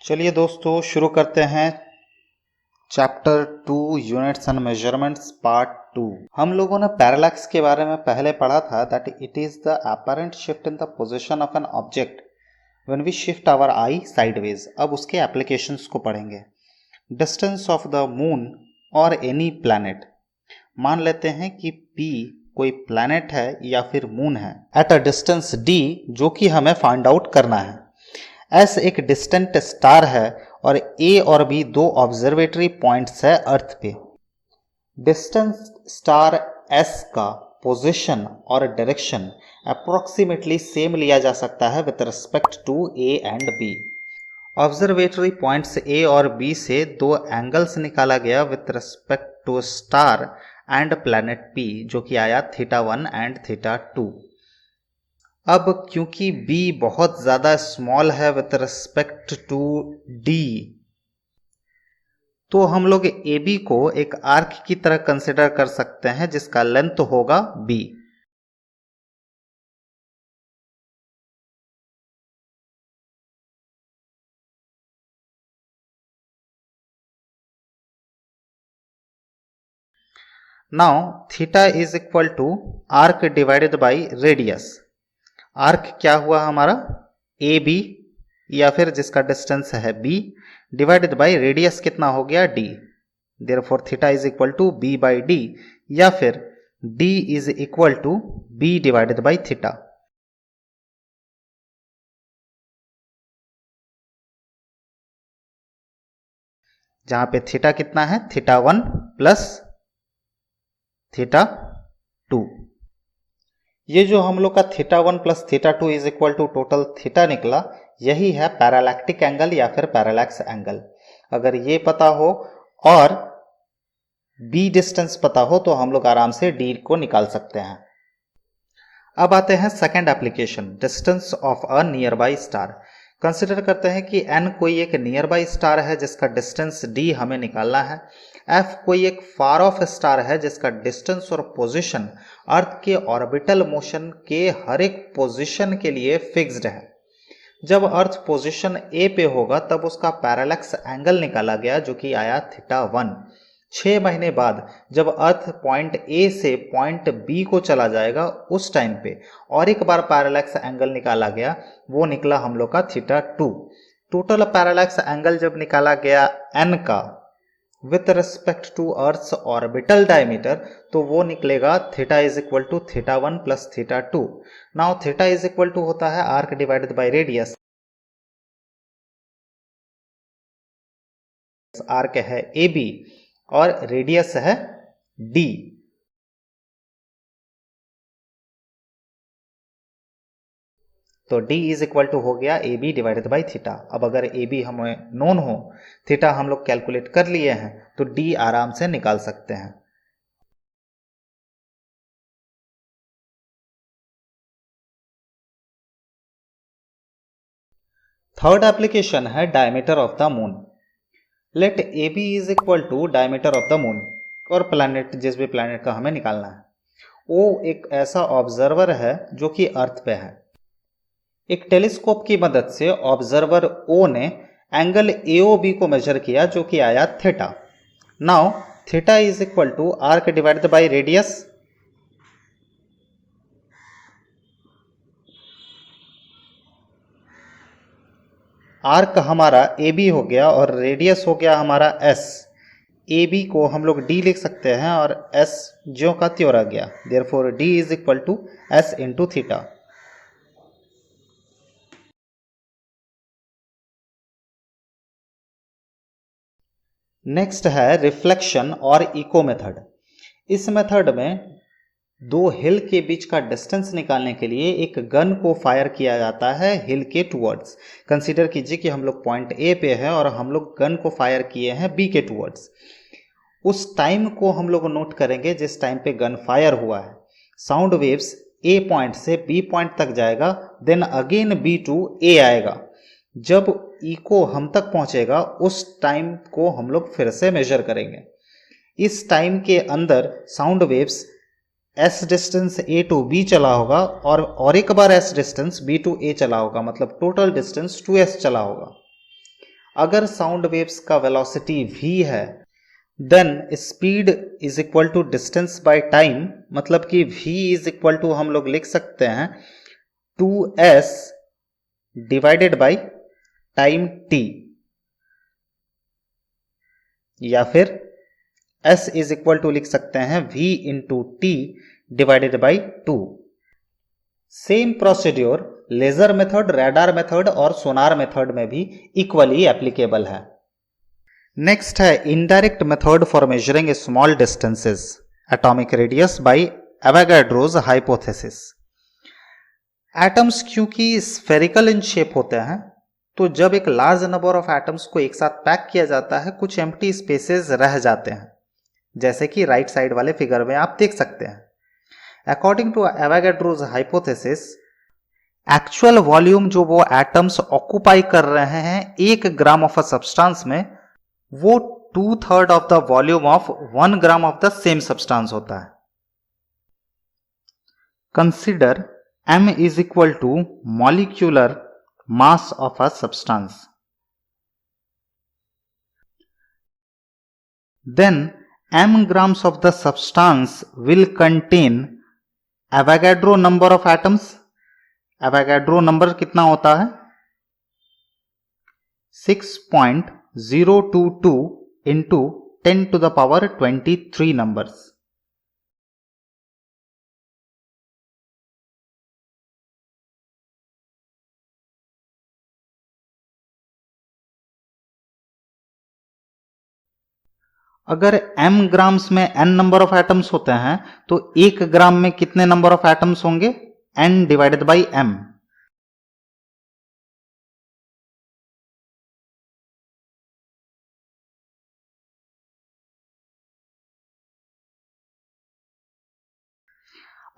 चलिए दोस्तों शुरू करते हैं chapter 2 units and measurements part 2। हम लोगों ने पैरालैक्स के बारे में पहले पढ़ा था that it is the apparent shift in the position of an object when we shift our eye sideways. अब उसके एप्लीकेशंस को पढ़ेंगे। डिस्टेंस ऑफ द मून और एनी प्लैनेट। मान लेते हैं कि P कोई प्लैनेट है या फिर मून है एट अ डिस्टेंस D जो कि हमें फाइंड आउट करना है। S एक डिस्टेंट स्टार है और A और B दो ऑब्जर्वेटरी पॉइंट्स है अर्थ पे। डिस्टेंस स्टार S का पोजीशन और डायरेक्शन अप्रोक्सीमेटली सेम लिया जा सकता है with respect to A and B। Observatory points A और B से दो एंगल्स निकाला गया with respect to star and planet P जो कि आया θ1 एंड θ2। अब क्योंकि B बहुत ज़्यादा स्मॉल है विथ रिस्पेक्ट टू D, तो हम लोग AB को एक आर्क की तरह कंसिडर कर सकते हैं जिसका लेंथ होगा B। Now theta is equal to arc divided by radius. Arc क्या हुआ हमारा AB या फिर जिसका डिस्टेंस है B डिवाइडेड बाई रेडियस कितना हो गया D। Therefore theta is equal to B by D या फिर D is equal to B divided by theta. जहां पे थीटा कितना है θ1 प्लस θ2। ये जो हम लोग का θ1 plus θ2 is equal to total theta निकला, यही है पैरालैक्टिक एंगल या फिर पैरालैक्स एंगल। अगर ये पता हो और B डिस्टेंस पता हो तो हम लोग आराम से D को निकाल सकते हैं। अब आते हैं second application, distance of a near by star. Consider करते हैं कि N कोई एक नियर बाई स्टार है जिसका डिस्टेंस D हमें निकालना है। F कोई एक फार ऑफ स्टार है जिसका डिस्टेंस और पोजीशन अर्थ के ऑर्बिटल मोशन के हर एक पोजीशन के लिए फिक्स्ड है। जब अर्थ पोजीशन A पे होगा तब उसका पैरालैक्स एंगल निकाला गया जो कि आया θ1। 6 महीने बाद जब अर्थ पॉइंट A से पॉइंट B को चला जाएगा उस टाइम पे और एक बार पैरालैक्स एंगल निकाला गया, वो निकला हम लोग का θ2। टोटल पैरालैक्स एंगल जब निकाला गया N का with respect to earth orbital diameter तो वो निकलेगा theta is equal to θ1 plus θ2। Now theta is equal to होता है arc divided by radius. Arc है AB और रेडियस है D। तो D इज इक्वल टू हो गया AB डिवाइडेड बाई थीटा। अब अगर AB हमें नोन हो, थीटा हम लोग कैलकुलेट कर लिए हैं, तो D आराम से निकाल सकते हैं। थर्ड एप्लीकेशन है diameter of the moon. Let AB is equal to diameter of the moon और प्लैनेट, जिस भी प्लैनेट का हमें निकालना है, वो एक ऐसा ऑब्जर्वर है जो कि अर्थ पे है। एक टेलीस्कोप की मदद से ऑब्जर्वर O ने एंगल AOB को मेजर किया जो कि आया थीटा। Now theta is equal to arc divided by radius. Arc हमारा AB हो गया और रेडियस हो गया हमारा S। AB को हम लोग D लिख सकते हैं और S ज्यों का त्यों रह गया। Therefore D is equal to S into theta. Next है रिफ्लेक्शन और इको मेथड। इस मेथड में दो हिल के बीच का डिस्टेंस निकालने के लिए एक गन को फायर किया जाता है हिल के टुवर्ड्स। कंसीडर कीजिए कि हम लोग पॉइंट A पे है और हम लोग गन को फायर किए हैं B के टुवर्ड्स। उस टाइम को हम लोग नोट करेंगे जिस टाइम पे गन फायर हुआ है। साउंड वेव्स A पॉइंट से B पॉइंट तक जाएगा, then again B to A आएगा। जब इको हम तक पहुंचेगा उस टाइम को हम लोग फिर से मेजर करेंगे। इस टाइम के अंदर sound waves S distance A to B चला होगा और एक बार S distance B to A चला होगा, मतलब टोटल डिस्टेंस 2S चला होगा। अगर साउंड वेव्स का वेलोसिटी v है then speed is equal to distance by time, मतलब कि v इज इक्वल टू हम लोग लिख सकते हैं 2s divided by time t, या फिर s इज इक्वल टू लिख सकते हैं v into t divided by 2। Same procedure laser method, radar method और सोनार मेथड में भी इक्वली एप्लीकेबल है। नेक्स्ट है indirect method for measuring small distances, atomic radius by Avogadro's hypothesis. Atoms क्योंकि spherical in shape होते हैं, तो जब एक लार्ज नंबर ऑफ एटम्स को एक साथ पैक किया जाता है कुछ एम्प्टी स्पेसेस रह जाते हैं, जैसे कि राइट साइड वाले फिगर में आप देख सकते हैं। According to Avogadro's hypothesis, actual volume जो वो एटम्स ऑक्यूपाई कर रहे हैं 1 ग्राम ऑफ अ सब्सटेंस में, वो 2/3 of the volume of 1 gram of the same substance होता है। Consider m is equal to molecular mass of a substance. Then m grams of the substance will contain Avogadro number of atoms. Avogadro number कितना होता है? 6.022 into 10 to the power 23 numbers. अगर m grams में n number of atoms होते हैं तो 1 gram में कितने नंबर ऑफ एटम्स होंगे? n divided by m।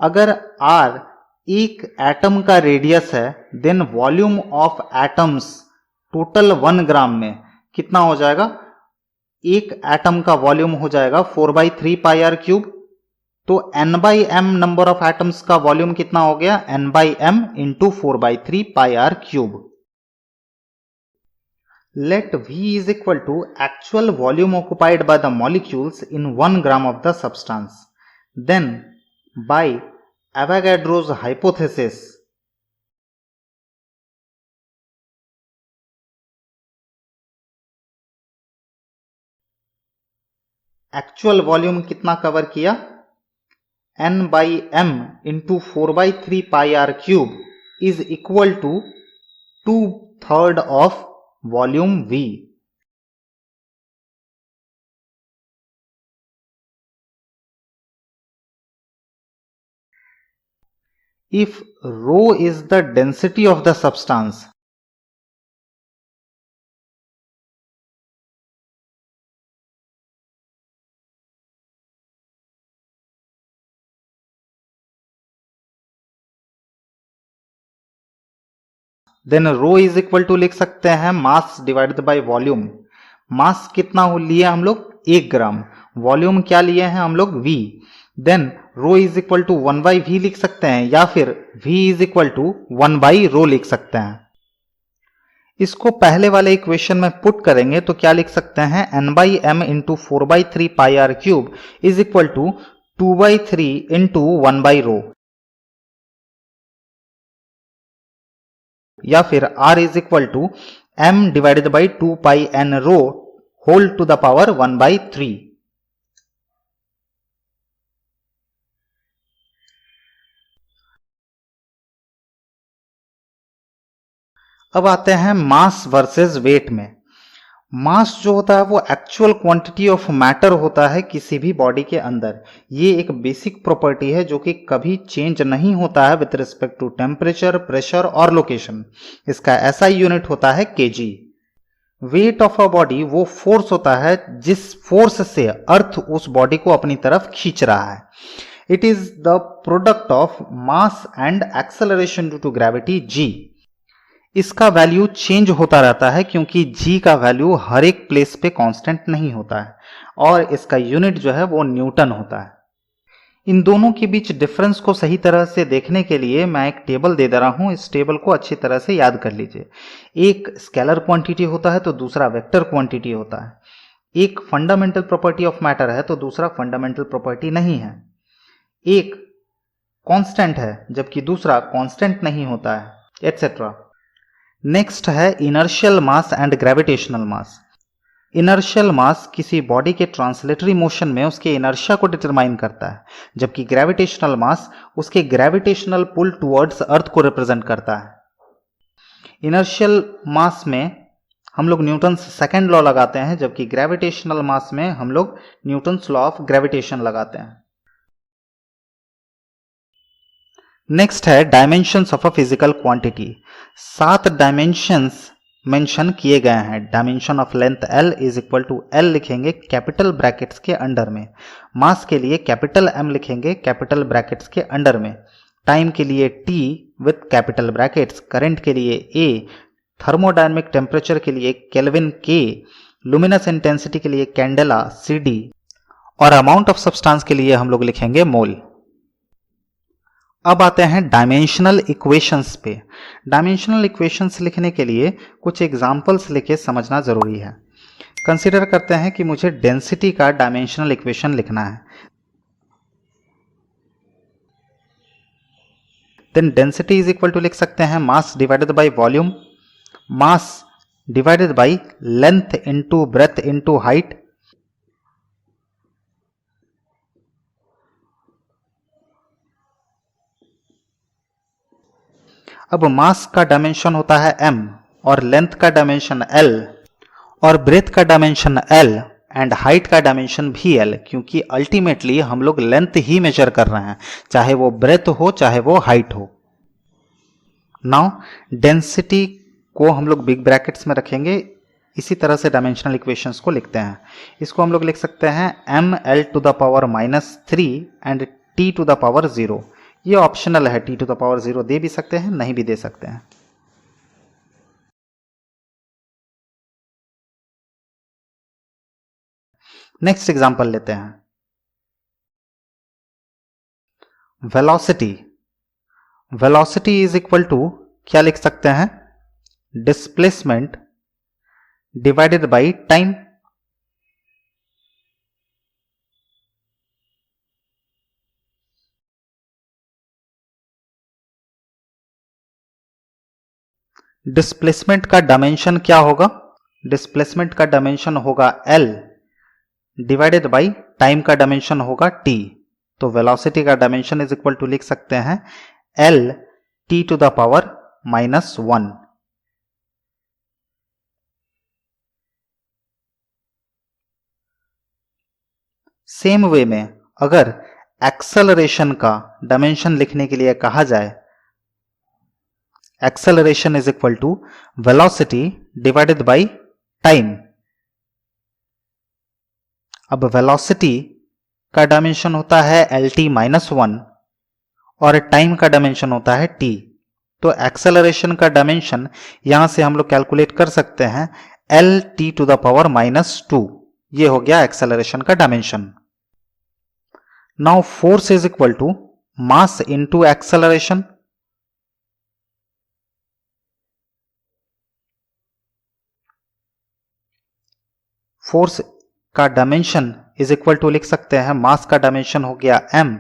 अगर r एक एटम का रेडियस है, then volume of atoms total 1 gram में कितना हो जाएगा? एक एटम का वॉल्यूम हो जाएगा 4/3 पाई आर क्यूब। तो n/m नंबर ऑफ एटम्स का वॉल्यूम कितना हो गया? n/m into 4/3 pi r cube. Let v is equal to actual volume occupied by the molecules in 1 gram of the substance, then by Avogadro's hypothesis actual volume कितना cover किया? n/m into 4/3 pi r cube is equal to 2/3 of volume v। If rho is the density of the substance, then rho is equal to लिख सकते हैं mass divided by volume. मास कितना लिए हम लोग? 1 ग्राम। Volume क्या लिए हैं हम लोग? v। Then rho is equal to 1/v लिख सकते हैं, या फिर v इज इक्वल टू 1/रो लिख सकते हैं। इसको पहले वाले इक्वेशन में पुट करेंगे तो क्या लिख सकते हैं? n/m into 4/3 pi r cube is equal to 2/3 into 1/रो, या फिर r is equal to m divided by 2 pi n rho whole to the power 1/3। अब आते हैं मास वर्सेस वेट में। मास जो होता है वो एक्चुअल क्वांटिटी ऑफ मैटर होता है किसी भी बॉडी के अंदर। ये एक बेसिक प्रॉपर्टी है जो कि कभी चेंज नहीं होता है with respect to temperature, pressure और लोकेशन। इसका ऐसा यूनिट होता है KG. Weight of a body वो फोर्स होता है जिस फोर्स से अर्थ उस बॉडी को अपनी तरफ खींच रहा है। It is the product of mass and acceleration due to gravity g. इसका वैल्यू चेंज होता रहता है क्योंकि जी का वैल्यू हर एक प्लेस पे कांस्टेंट नहीं होता है, और इसका यूनिट जो है वो न्यूटन होता है। इन दोनों के बीच डिफरेंस को सही तरह से देखने के लिए मैं एक टेबल दे रहा हूं। इस टेबल को अच्छी तरह से याद कर लीजिए। एक स्केलर क्वांटिटी होता है तो दूसरा वेक्टर क्वांटिटी होता है। एक फंडामेंटल प्रॉपर्टी ऑफ मैटर है तो दूसरा फंडामेंटल प्रॉपर्टी नहीं है। एक कांस्टेंट है जबकि दूसरा कांस्टेंट नहीं होता है, एटसेट्रा। नेक्स्ट है inertial mass and gravitational mass. Inertial mass किसी बॉडी के ट्रांसलेटरी मोशन में उसके इनर्शिया को डिटरमाइन करता है, जबकि ग्रेविटेशनल मास उसके ग्रेविटेशनल पुल टुवर्ड्स अर्थ को रिप्रेजेंट करता है। इनर्शियल मास में हम लोग न्यूटन्स सेकंड लॉ लगाते हैं, जबकि ग्रेविटेशनल मास में हम लोग न्यूटन्स लॉ ऑफ ग्रेविटेशन लगाते हैं। नेक्स्ट है dimensions of a physical quantity. 7 dimensions mention किए गए हैं। Dimension of length L is equal to L लिखेंगे कैपिटल ब्रैकेट्स के अंडर में। मास के लिए कैपिटल M लिखेंगे कैपिटल ब्रैकेट्स के अंडर में। टाइम के लिए T with capital brackets. Current के लिए A। थर्मोडायनेमिक टेम्परेचर के लिए केल्विन K। लुमिनस इंटेंसिटी के लिए कैंडेला CD। और अमाउंट ऑफ सब्सटेंस के लिए हम लोग लिखेंगे मोल। अब आते हैं डायमेंशनल इक्वेशंस पे। डायमेंशनल इक्वेशंस लिखने के लिए कुछ एग्जांपल्स लेके समझना जरूरी है। कंसीडर करते हैं कि मुझे डेंसिटी का डायमेंशनल इक्वेशन लिखना है। Then density is equal to लिख सकते हैं mass divided by volume, mass divided by length into breadth into height. अब मास का डायमेंशन होता है m और लेंथ का डायमेंशन l और ब्रेथ का डायमेंशन l एंड हाइट का डायमेंशन भी l, क्योंकि अल्टीमेटली हम लोग लेंथ ही मेजर कर रहे हैं, चाहे वो ब्रेथ हो चाहे वो हाइट हो। नाउ डेंसिटी को हम लोग बिग ब्रैकेट्स में रखेंगे। इसी तरह से डायमेंशनल इक्वेशंस को लिखते हैं। इसको हम लोग लिख सकते हैं ml to the power -3 and t to the power 0। ये ऑप्शनल है, t टू द पावर 0 दे भी सकते हैं, नहीं भी दे सकते हैं। नेक्स्ट एग्जांपल लेते हैं। Velocity. Velocity is equal to क्या लिख सकते हैं? Displacement divided by time. Displacement का डायमेंशन क्या होगा? डिस्प्लेसमेंट का डायमेंशन होगा L डिवाइडेड बाय टाइम का डायमेंशन होगा T। तो वेलोसिटी का डायमेंशन इज इक्वल टू लिख सकते हैं L T to the power -1। Same way में अगर एक्सेलरेशन का डायमेंशन लिखने के लिए कहा जाए, acceleration is equal to velocity divided by time. अब वेलोसिटी का डायमेंशन होता है LT-1 और टाइम का डायमेंशन होता है T। तो एक्सेलरेशन का डायमेंशन यहां से हम लोग कैलकुलेट कर सकते हैं LT टू द पावर -2। ये हो गया एक्सेलरेशन का dimension. Now force is equal to mass into acceleration. Force का डायमेंशन इज इक्वल टू लिख सकते हैं मास का डायमेंशन हो गया m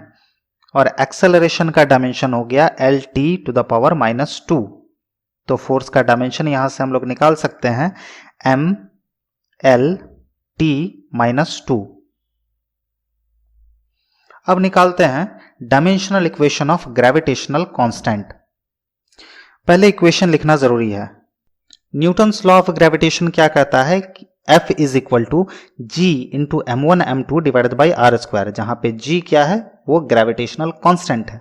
और एक्सेलरेशन का डायमेंशन हो गया LT टू द पावर -2। तो फोर्स का डायमेंशन यहां से हम लोग निकाल सकते हैं m L T -2। अब निकालते हैं dimensional equation of gravitational constant. पहले इक्वेशन लिखना जरूरी है। न्यूटन्स लॉ ऑफ ग्रेविटेशन क्या कहता है कि F is equal to G into M1 M2 divided by R², जहां पे G क्या है? वो ग्रेविटेशनल कांस्टेंट है।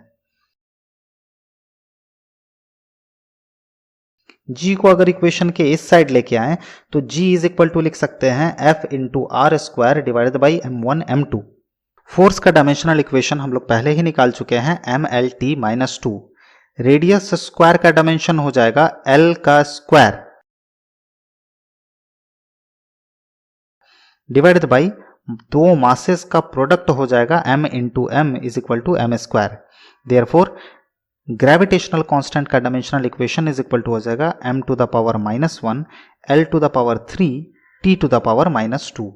G को अगर इक्वेशन के इस साइड लेके आए तो G इज इक्वल टू लिख सकते हैं F into R² divided by M1 M2। Force का डायमेंशनल इक्वेशन हम लोग पहले ही निकाल चुके हैं MLT -2। रेडियस स्क्वायर का डायमेंशन हो जाएगा L का स्क्वायर डिवाइडेड बाई दो मासेस का प्रोडक्ट हो जाएगा m into M is equal to M square. Therefore gravitational constant का dimensional equation is equal to हो जाएगा m to the power -1 l to the power 3 t to the power -2।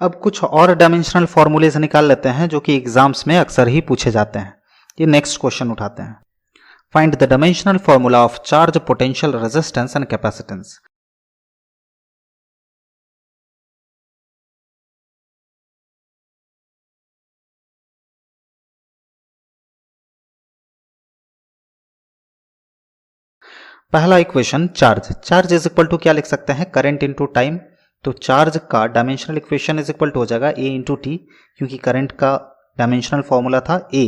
अब कुछ और डायमेंशनल फॉर्मूलेज निकाल लेते हैं जो कि एग्जाम्स में अक्सर ही पूछे जाते हैं। ये नेक्स्ट क्वेश्चन उठाते हैं। Find the dimensional formula of charge, potential, resistance and capacitance. पहला equation charge is equal to क्या लिख सकते हैं, करंट इनटू टाइम। तो चार्ज का dimensional equation is equal to हो जाएगा ए इंटू टी, क्योंकि करंट का डायमेंशनल फॉर्मूला था ए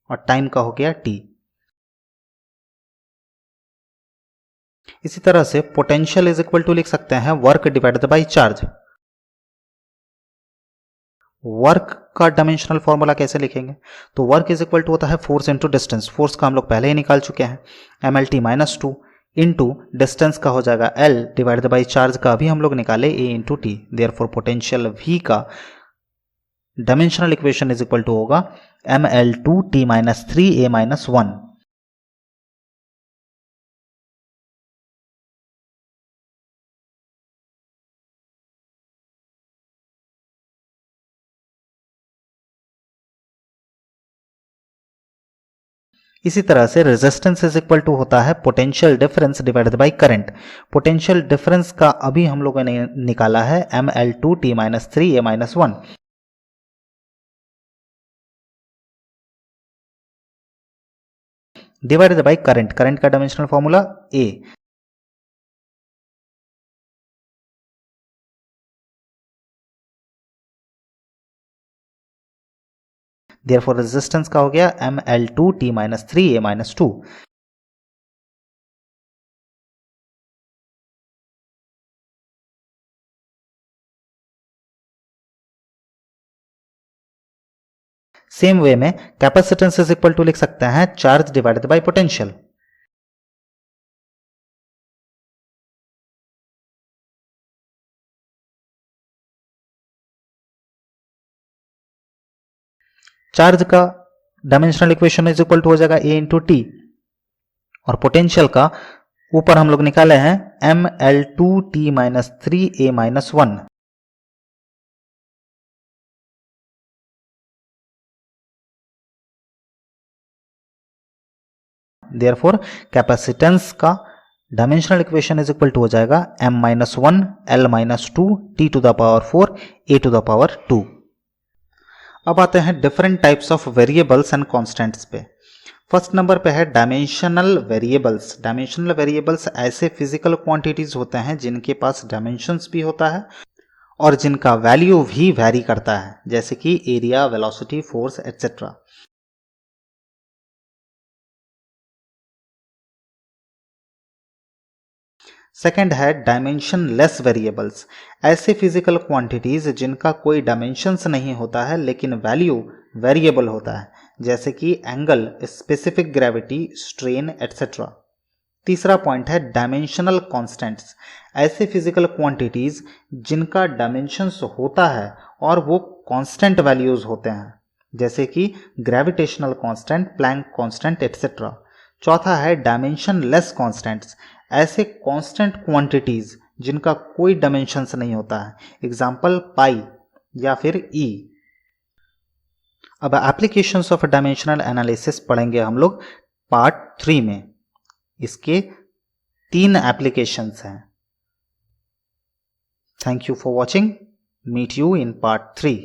और टाइम का हो गया टी। इसी तरह से पोटेंशियल इज इक्वल टू लिख सकते हैं work divided by charge. Work का डायमेंशनल फॉर्मूला कैसे लिखेंगे, तो वर्क इज इक्वल टू होता है फोर्स इंटू डिस्टेंस। फोर्स का हम लोग पहले ही निकाल चुके हैं, MLT -2 इंटू डिस्टेंस का हो जाएगा L डिवाइडेड बाई चार्ज का भी हम लोग निकाले A into T. Therefore potential V का dimensional equation is equal to होगा ML2T - 3A - 1। इसी तरह से रेजिस्टेंस इज इक्वल टू होता है potential difference divided by current. Potential difference का अभी हम लोगों ने निकाला है ML2T - 3A - 1। Divided by current, current का dimensional formula A। Therefore resistance का हो गया ML2T - 3A - 2। सेम वे में कैपेसिटेंस इज इक्वल टू लिख सकते हैं charge divided by potential. Charge का dimensional equation is equal to हो जाएगा A इंटू टी, और पोटेंशियल का ऊपर हम लोग निकाले हैं ML2T - 3A - 1। देयरफॉर कैपेसिटेंस का dimensional equation is equal to हो जाएगा M - 1 L - 2 T to the power 4 A to the power 2। अब आते हैं different types of variables and constants पे। फर्स्ट नंबर पे है डायमेंशनल वेरिएबल्स। डायमेंशनल वेरिएबल्स ऐसे फिजिकल क्वांटिटीज होते हैं जिनके पास डायमेंशंस भी होता है और जिनका वैल्यू भी वैरी करता है, जैसे कि area, velocity, force etcetera. Second है डायमेंशनलेस वेरिएबल्स। ऐसे फिजिकल क्वांटिटीज जिनका कोई डायमेंशंस नहीं होता है लेकिन वैल्यू वेरिएबल होता है, जैसे कि angle, specific gravity, strain etcetera. तीसरा पॉइंट है डायमेंशनल कांस्टेंट्स। ऐसे फिजिकल क्वांटिटीज जिनका डायमेंशंस होता है और वो कांस्टेंट वैल्यूज होते हैं, जैसे कि gravitational constant, Planck constant etcetera. चौथा है डायमेंशनलेस कांस्टेंट्स। ऐसे कांस्टेंट क्वांटिटीज जिनका कोई डायमेंशंस नहीं होता है, एग्जाम्पल पाई या फिर ई। अब एप्लीकेशंस ऑफ डायमेंशनल एनालिसिस पढ़ेंगे हम लोग पार्ट 3 में। इसके 3 एप्लीकेशंस हैं। Thank you for watching. Meet you in part 3।